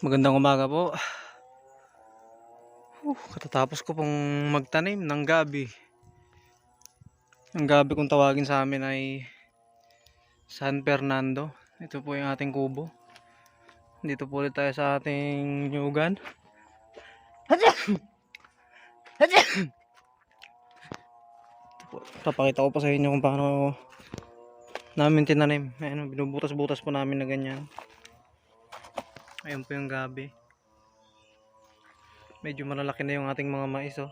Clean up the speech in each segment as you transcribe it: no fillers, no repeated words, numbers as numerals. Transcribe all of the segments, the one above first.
Magandang umaga po. Katatapos ko pong magtanim ng gabi. Ang gabi kung tawagin sa amin ay San Fernando. Ito po yung ating kubo. Dito po ulit tayo sa ating nyugan. Papakita ko pa sa inyo kung paano namin tinanim. Ayan, binubutas-butas po namin na ganyan. Ayan po yung gabi. Medyo malalaki na yung ating mga mais, oh.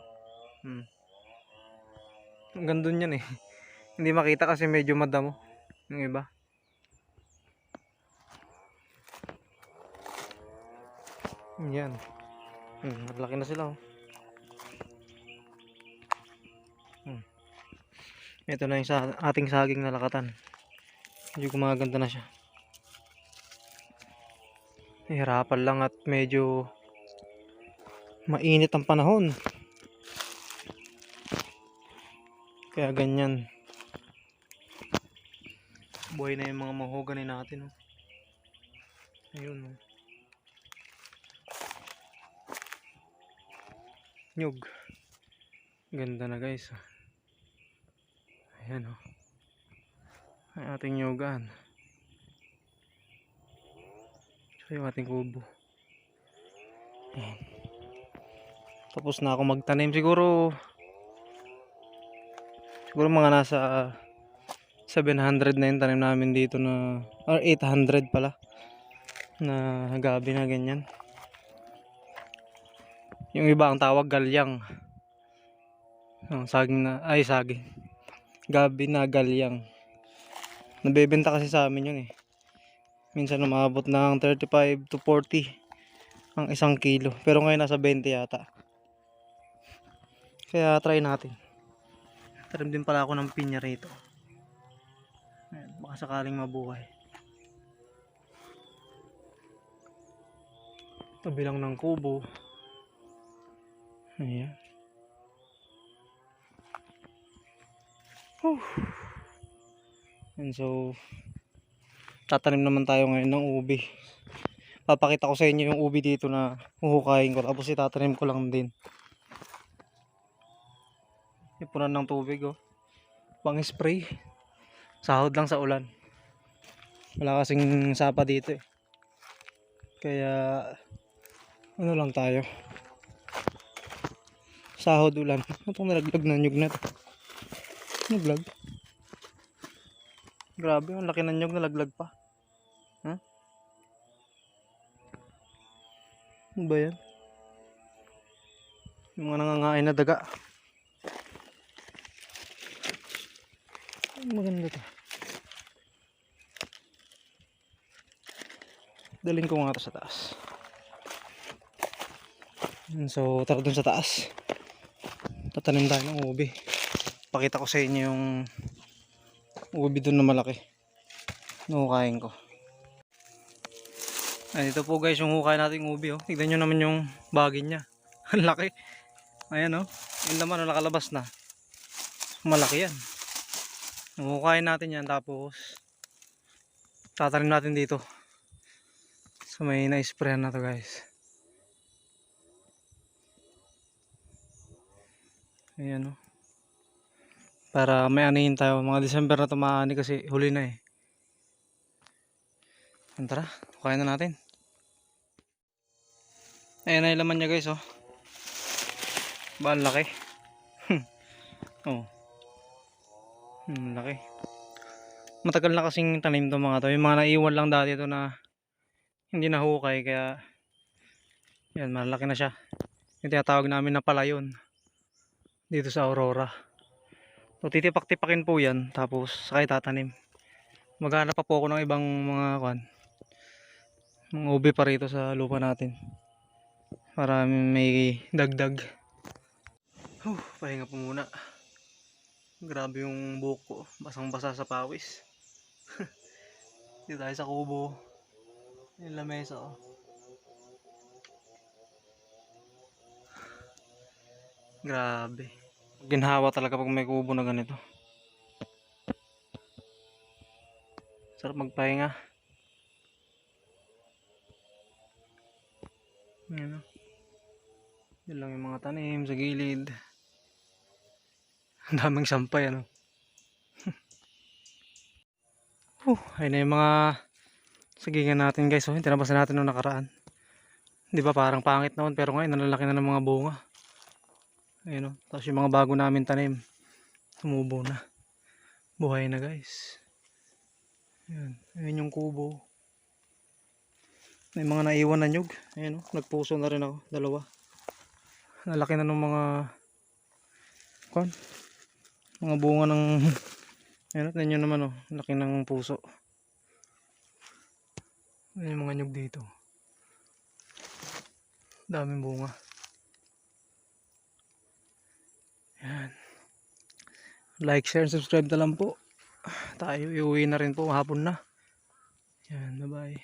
Ang ganda yan eh. Hindi makita kasi medyo madamo yung iba. Yan. Malaki na sila, oh. Ito na yung ating saging na lakatan. Medyo gumaganda na siya. Hirapan lang at medyo mainit ang panahon. Kaya ganyan. Buhay na yung mga mahogany natin, oh. Ayun, oh. Nyug. Ganda na, guys. Ayan, oh. Ay ating nyugan. Ito yung ating kubo. Ayan. Tapos na ako magtanim. Siguro mga nasa 700 na yung tanim namin dito na, or 800 pala, na gabi na ganyan. Yung iba ang tawag galyang. Saging na, ay saging. Gabi na galyang. Nabebenta kasi sa amin yun eh. Minsan umabot ng 35 to 40 ang isang kilo. Pero ngayon nasa 20 yata. Kaya try natin. Tarim din pala ako ng pinya rito. Ayan, baka sakaling mabuhay. Tabi lang ng kubo. Ayan. And so tatanim naman tayo ngayon ng ubi. Papakita ko sa inyo yung ubi dito na huhukayin ko. Tapos itatanim ko lang din. Ipunan ng tubig, oh. Pang spray. Sahod lang sa ulan. Wala kasing sapa dito eh. Kaya ano lang tayo. Sahod ulan. Itong nalaglag na nyug na ito. Nalaglag. Grabe, ang laki ng nyug, nalaglag pa. Ano ba yan? Yung mga nangangain na daga. Maganda to. Dalhin ko nga ito sa taas. So tara dun sa taas. Tatanim tayo ng ubi. Pakita ko sa inyo yung ubi dun na malaki. Nuhukayin ko. Ay, dito po guys yung hukay nating ubi, oh. Tignan nyo naman yung bagin niya. Ang laki. Ayan, oh. Yung laman, oh, nakalabas na. Malaki yan. Hukayin natin yan, tapos tatanim natin dito. So may na-sprayan na to guys. Ayan, oh. Para may anihin tayo. Mga December na tumaani kasi huli na eh. Tara, hukayin na natin. Ayan na yung laman niya guys, oh. Ba, ang laki. Oh. Laki. Matagal na kasing tanim to mga to. Yung mga naiwan lang dati to na hindi nahukay, kaya yan, malaki na siya. Yung tinatawag namin na palayon dito sa Aurora. So titipak-tipakin po yan, tapos sakay tatanim. Maghanap pa po ako ng ibang mga ubi pa rito sa lupa natin para may dagdag. Pahinga po muna. Grabe yung buhok ko, basang-basa sa pawis. Dito tayo sa kubo. Yung lamesa, oh. Grabe. Ginhawa talaga pag may kubo na ganito. Sarap magpahinga. Ayan o. Yun lang yung mga tanim sa gilid. Ang daming sampay ano. Ayun na yung mga sagingan natin guys. Oh, tinabasan natin nung nakaraan. Di ba parang pangit noon pero ngayon nalalaki na ng mga bunga. Ayun o. Tapos yung mga bago namin tanim. Tumubo na. Buhay na guys. Ayan. Ayun yung kubo. May mga naiwan na nyug. Ayun o. Nagpuso na rin ako. Dalawa. Nalaki na ng mga bunga ng ayun o. Tignan nyo naman o. Laki ng puso. Ayun yung mga nyug dito. Daming bunga. Ayan. Like, share, subscribe na lang po. Tayo iuwi na rin po. Hapon na. Yan. Bye bye.